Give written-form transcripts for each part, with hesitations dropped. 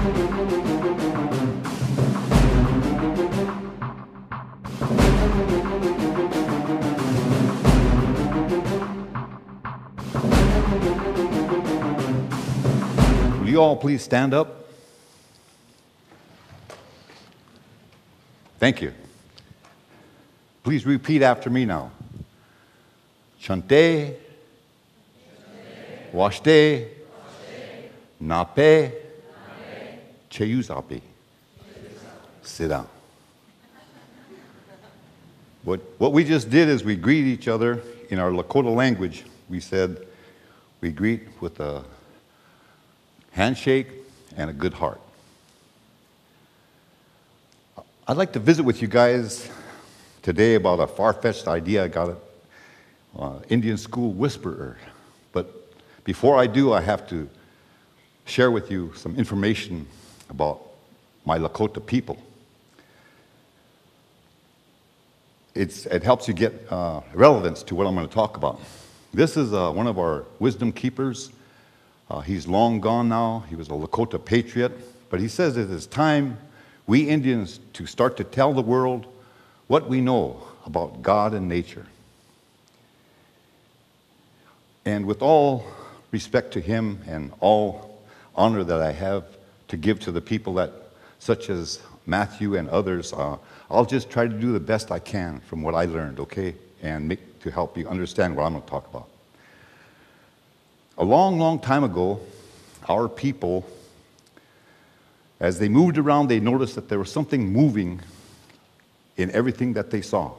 Will you all please stand up? Thank you. Please repeat after me now. Chante, washte, nape, cheyuzapi. Sit down. What we just did is we greet each other in our Lakota language. We said we greet with a handshake and a good heart. I'd like to visit with you guys today about a far-fetched idea I got at Indian school whisperer. But before I do, I have to share with you some information about my Lakota people. It helps you get relevance to what I'm going to talk about. This is one of our wisdom keepers. He's long gone now. He was a Lakota Patriot. But he says it is time we Indians to start to tell the world what we know about God and nature. And with all respect to him and all honor that I have to give to the people that, such as Matthew and others, I'll just try to do the best I can from what I learned, okay? And to help you understand what I'm going to talk about. A long, long time ago, our people, as they moved around, they noticed that there was something moving in everything that they saw.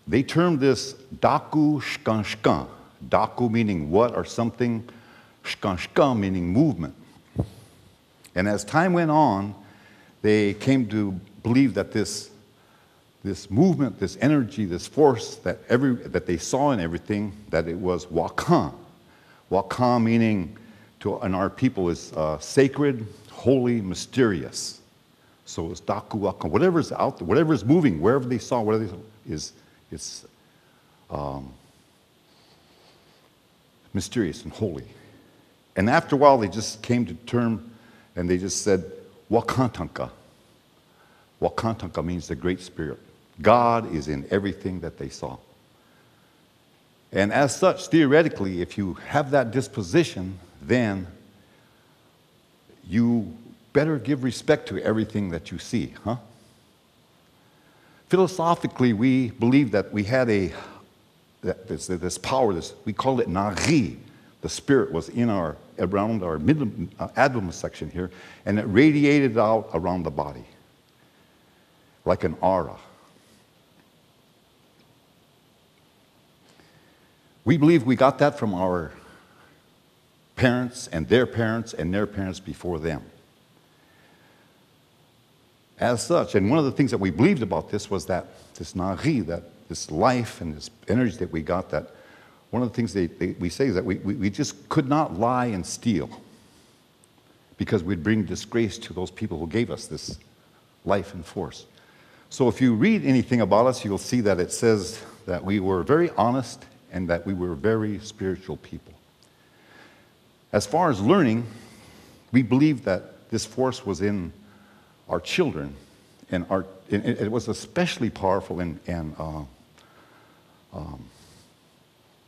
They termed this daku shkan shkan. Daku meaning what or something, shkan shkan meaning movement. And as time went on, they came to believe that this movement, this energy, this force that they saw in everything, that it was wakan. Wakan meaning in our people is sacred, holy, mysterious. So it's daku wakan. Whatever's out there, whatever's moving, wherever they saw, whatever they saw, is mysterious and holy. And after a while, they just came to term and they just said, Wakantanka. Wakantanka means the Great Spirit. God is in everything that they saw. And as such, theoretically, if you have that disposition, then you better give respect to everything that you see, huh? Philosophically, we believe that we had this power, we call it nari. The spirit was around our abdomen section here, and it radiated out around the body like an aura. We believe we got that from our parents and their parents before them. As such, and one of the things that we believed about this was that this nari, that this life and this energy that we got, that one of the things we say is that we just could not lie and steal because we'd bring disgrace to those people who gave us this life and force. So if you read anything about us, you'll see that it says that we were very honest and that we were very spiritual people. As far as learning, we believe that this force was in our children, and it was especially powerful and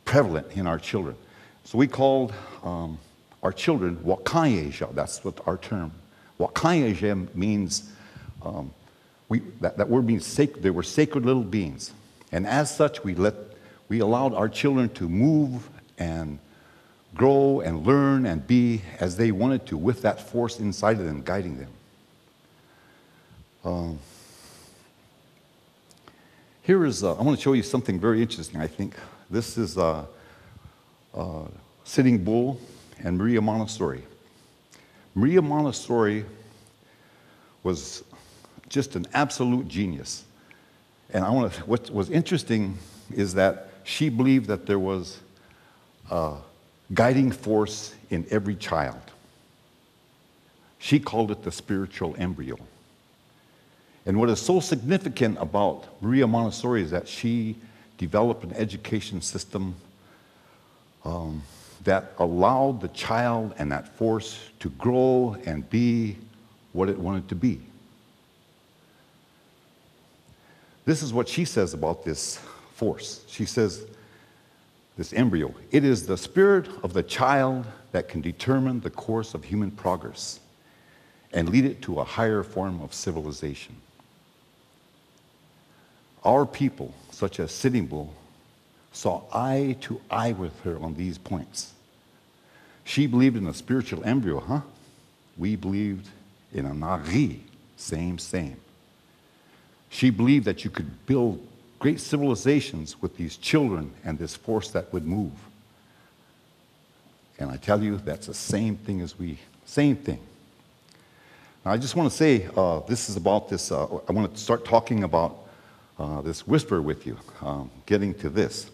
prevalent in our children. So we called our children Wakanyeja. That's what our term. Wakanyeja means, that word means sacred. They were sacred little beings. And as such, we allowed our children to move and grow and learn and be as they wanted to with that force inside of them, guiding them. I want to show you something very interesting, I think. This is Sitting Bull and Maria Montessori. Maria Montessori was just an absolute genius. And what was interesting is that she believed that there was a guiding force in every child. She called it the spiritual embryo. And what is so significant about Maria Montessori is that she developed an education system that allowed the child and that force to grow and be what it wanted to be. This is what she says about this force. She says, this embryo, it is the spirit of the child that can determine the course of human progress and lead it to a higher form of civilization. Our people, such as Sitting Bull, saw eye to eye with her on these points. She believed in a spiritual embryo, huh? We believed in a nari, same. She believed that you could build great civilizations with these children and this force that would move. And I tell you, that's the same thing as same thing. Now, I just want to say, this is about this, I want to start talking about this whisper with you, getting to this,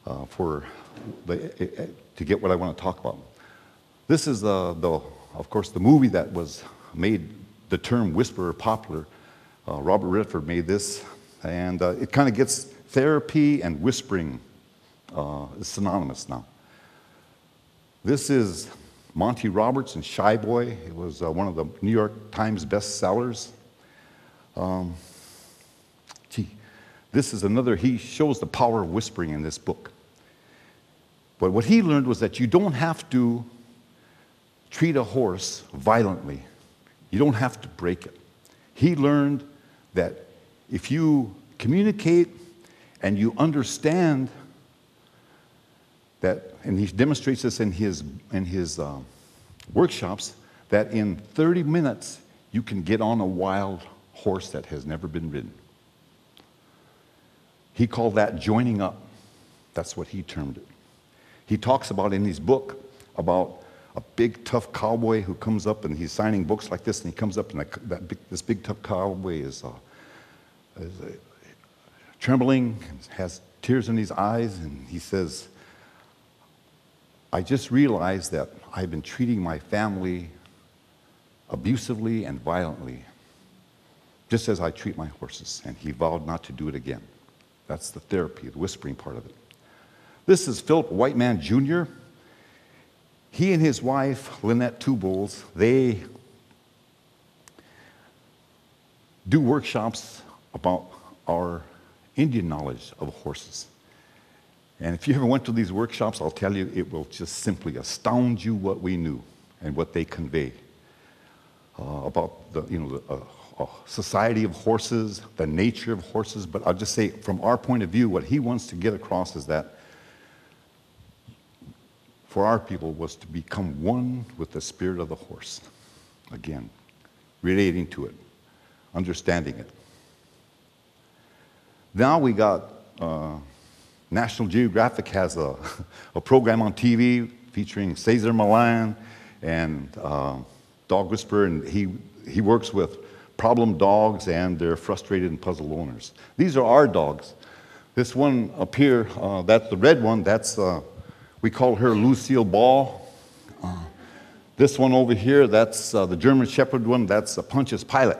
to get what I want to talk about. This is, of course, the movie that made the term whisperer popular. Robert Redford made this, and it kind of gets therapy and whispering synonymous now. This is Monty Roberts and Shy Boy. It was one of the New York Times bestsellers. This is another, he shows the power of whispering in this book. But what he learned was that you don't have to treat a horse violently. You don't have to break it. He learned that if you communicate and you understand that, and he demonstrates this in his workshops, that in 30 minutes you can get on a wild horse that has never been ridden. He called that joining up. That's what he termed it. He talks about in his book about a big tough cowboy who comes up and he's signing books like this, and he comes up and this big tough cowboy is trembling and has tears in his eyes, and he says, I just realized that I've been treating my family abusively and violently, just as I treat my horses, and he vowed not to do it again. That's the therapy, the whispering part of it. This is Philip Whiteman Jr. He and his wife, Lynette Two Bulls, they do workshops about our Indian knowledge of horses. And if you ever went to these workshops, I'll tell you, it will just simply astound you what we knew and what they convey about the society of horses, the nature of horses. But I'll just say, from our point of view, what he wants to get across is that for our people was to become one with the spirit of the horse. Again, relating to it, understanding it. Now we got National Geographic has a program on TV featuring Cesar Millan and Dog Whisperer, and he works with problem dogs and their frustrated and puzzled owners. These are our dogs. This one up here, that's the red one, that's we call her Lucille Ball. This one over here, that's the German Shepherd one, that's Pontius Pilate.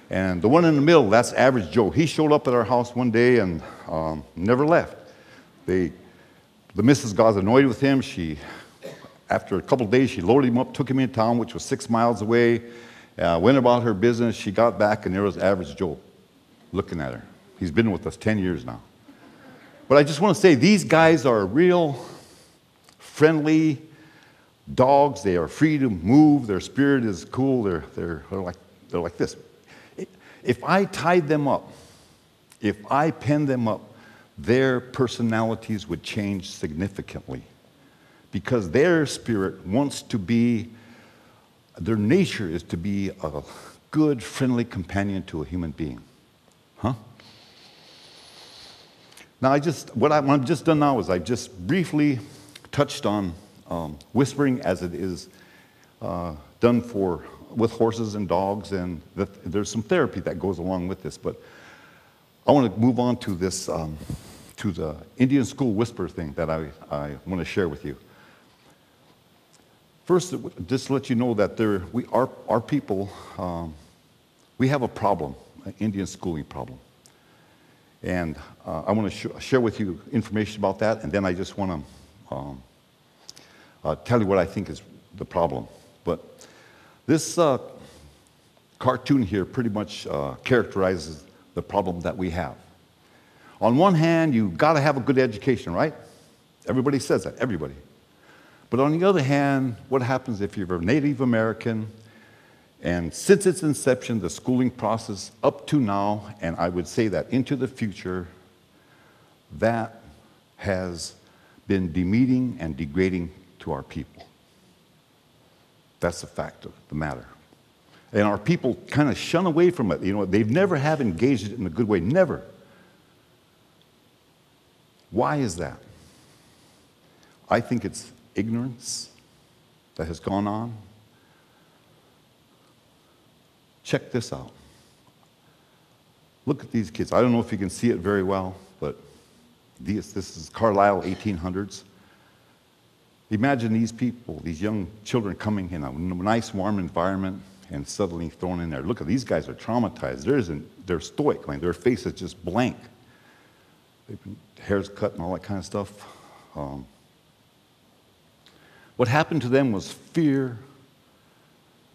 And the one in the middle, that's Average Joe. He showed up at our house one day and never left. The missus got annoyed with him. After a couple of days, she loaded him up, took him in town, which was 6 miles away, went about her business. She got back, and there was Average Joe looking at her. He's been with us 10 years now. But I just want to say, these guys are real friendly dogs. They are free to move. Their spirit is cool. They're like this. If I tied them up, if I penned them up, their personalities would change significantly, because their spirit wants to be, their nature is to be a good, friendly companion to a human being. Huh? Now, what I've just done now is I just briefly touched on whispering as it is done with horses and dogs, and there's some therapy that goes along with this. But I want to move on to this, to the Indian school whisper thing that I want to share with you. First, just to let you know that our people, we have a problem, an Indian schooling problem. And I want to share with you information about that, and then I just want to tell you what I think is the problem. But this cartoon here pretty much characterizes the problem that we have. On one hand, you've got to have a good education, right? Everybody says that, everybody. But on the other hand, what happens if you're a Native American, and since its inception, the schooling process up to now, and I would say that into the future, that has been demeaning and degrading to our people. That's the fact of the matter. And our people kind of shun away from it. You know, they've never have engaged it in a good way, never. Why is that? I think it's ignorance that has gone on. Check this out. Look at these kids. I don't know if you can see it very well, but this is Carlisle, 1800s. Imagine these people, these young children coming in a nice, warm environment and suddenly thrown in there. Look at these guys are traumatized. They're stoic. I mean, their face is just blank. They've been hair's cut and all that kind of stuff. What happened to them was fear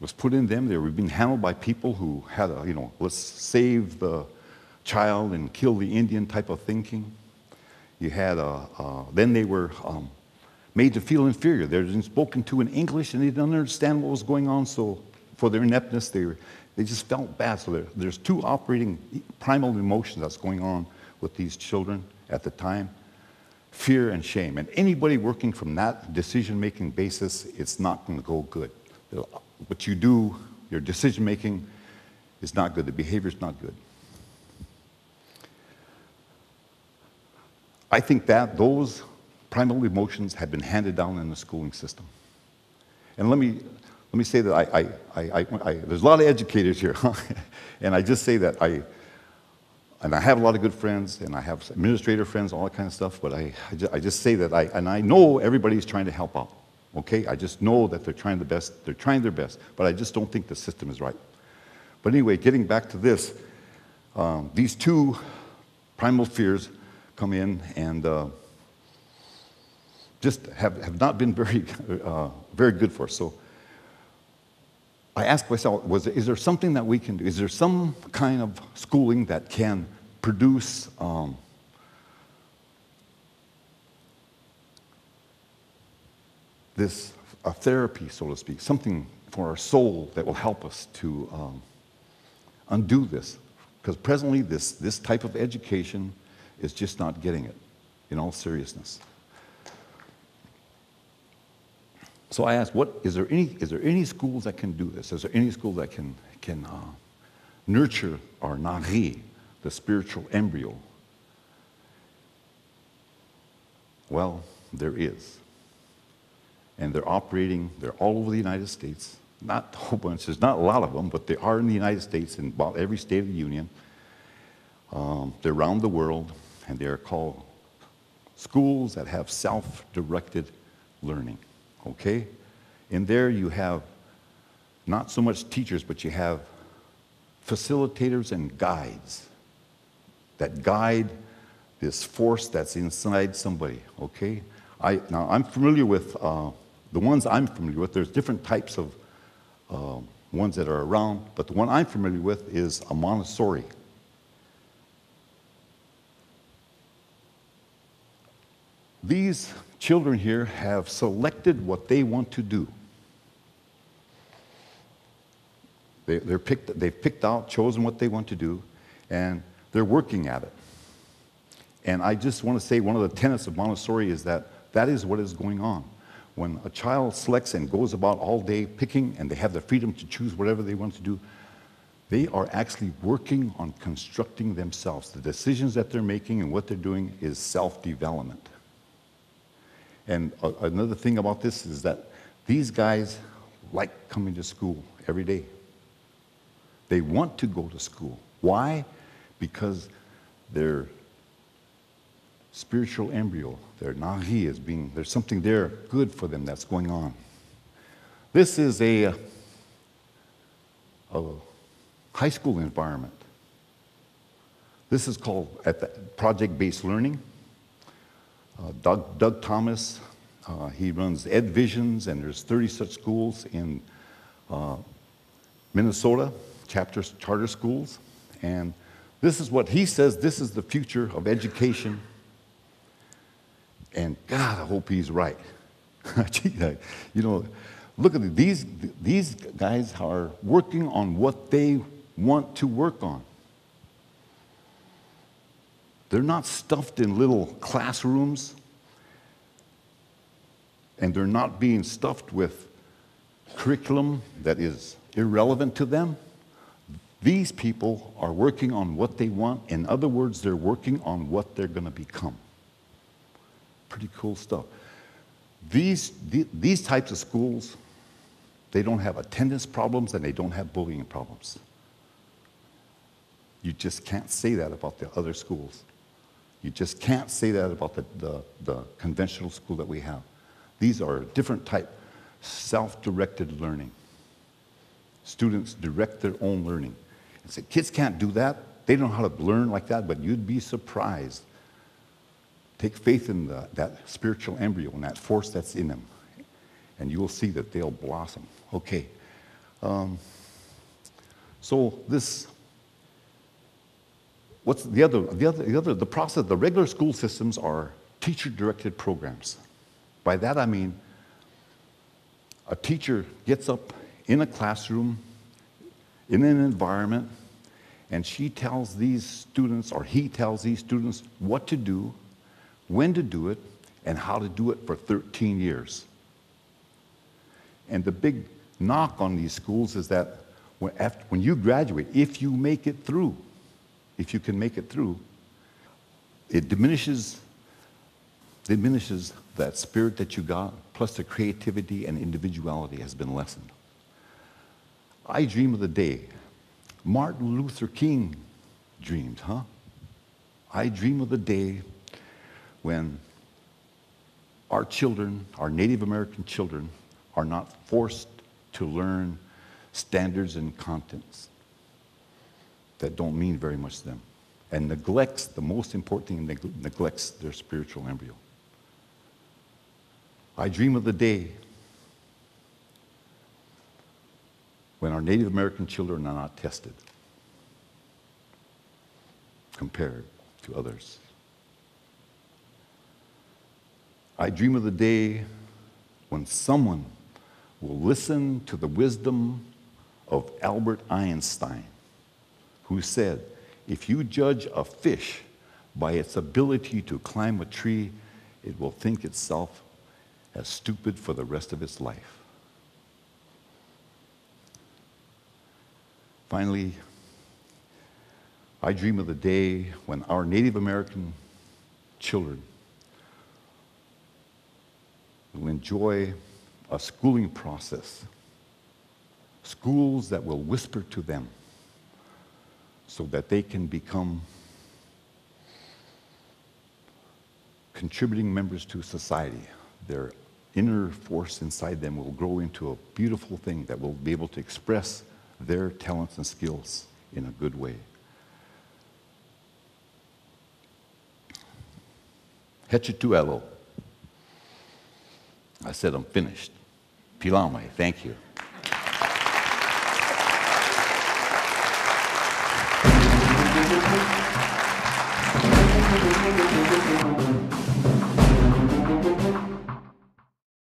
was put in them. They were being handled by people who had a, let's save the child and kill the Indian type of thinking. You had then they were made to feel inferior. They were spoken to in English and they didn't understand what was going on. So for their ineptness, they just felt bad. So there's two operating primal emotions that's going on with these children at the time: fear and shame. And anybody working from that decision-making basis, it's not going to go good. What you do, your decision-making is not good. The behavior is not good. I think that those primal emotions have been handed down in the schooling system. And let me say that there's a lot of educators here, and I just say that I have a lot of good friends, and I have administrator friends, all that kind of stuff, but I just say that I know everybody's trying to help out, okay? I just know that they're trying their best, but I just don't think the system is right. But anyway, getting back to this, these two primal fears come in and just have not been very, very good for us. So I asked myself, is there something that we can do? Is there some kind of schooling that can produce a therapy, so to speak, something for our soul that will help us to undo this? Because presently this type of education is just not getting it, in all seriousness. So I asked, is there any schools that can do this? Is there any school that can nurture our nari, the spiritual embryo? Well, there is. And they're all over the United States. Not a whole bunch, there's not a lot of them, but they are in the United States, in about every state of the Union. They're around the world, and they're called schools that have self-directed learning. Okay? In there you have not so much teachers, but you have facilitators and guides that guide this force that's inside somebody. Okay? Now I'm familiar with the ones I'm familiar with. There's different types of ones that are around, but the one I'm familiar with is a Montessori. These children here have selected what they want to do. They've picked out, chosen what they want to do, and they're working at it. And I just want to say one of the tenets of Montessori is that is what is going on. When a child selects and goes about all day picking, and they have the freedom to choose whatever they want to do, they are actually working on constructing themselves. The decisions that they're making and what they're doing is self-development. And another thing about this is that these guys like coming to school every day. They want to go to school. Why? Because their spiritual embryo, their nahi there's something there good for them that's going on. This is a high school environment. This is called project-based learning. Doug Thomas He runs Ed Visions, and there's 30 such schools in Minnesota, charter schools. And this is what he says, this is the future of education. And God, I hope he's right. You know, look at these guys are working on what they want to work on. They're not stuffed in little classrooms, and they're not being stuffed with curriculum that is irrelevant to them. These people are working on what they want. In other words, they're working on what they're going to become. Pretty cool stuff. These types of schools, they don't have attendance problems and they don't have bullying problems. You just can't say that about the other schools. You just can't say that about the conventional school that we have. These are a different type, self-directed learning. Students direct their own learning. And say, kids can't do that. They don't know how to learn like that, but you'd be surprised. Take faith in that spiritual embryo and that force that's in them, and you will see that they'll blossom. Okay. So this, what's the process? The regular school systems are teacher-directed programs. By that I mean a teacher gets up in a classroom, in an environment, and she tells these students, or he tells these students what to do, when to do it, and how to do it for 13 years. And the big knock on these schools is that when you graduate, if you make it through, if you can make it through, it diminishes that spirit that you got, plus the creativity and individuality has been lessened. I dream of the day Martin Luther King dreamed, huh? I dream of the day when our children, our Native American children, are not forced to learn standards and contents that don't mean very much to them, and neglects, the most important thing, neglects their spiritual embryo. I dream of the day when our Native American children are not tested compared to others. I dream of the day when someone will listen to the wisdom of Albert Einstein, who said, if you judge a fish by its ability to climb a tree, it will think itself as stupid for the rest of its life. Finally, I dream of the day when our Native American children will enjoy a schooling process, schools that will whisper to them so that they can become contributing members to society. Their inner force inside them will grow into a beautiful thing that will be able to express their talents and skills in a good way. Hechetuelo. I said I'm finished. Pilame, thank you.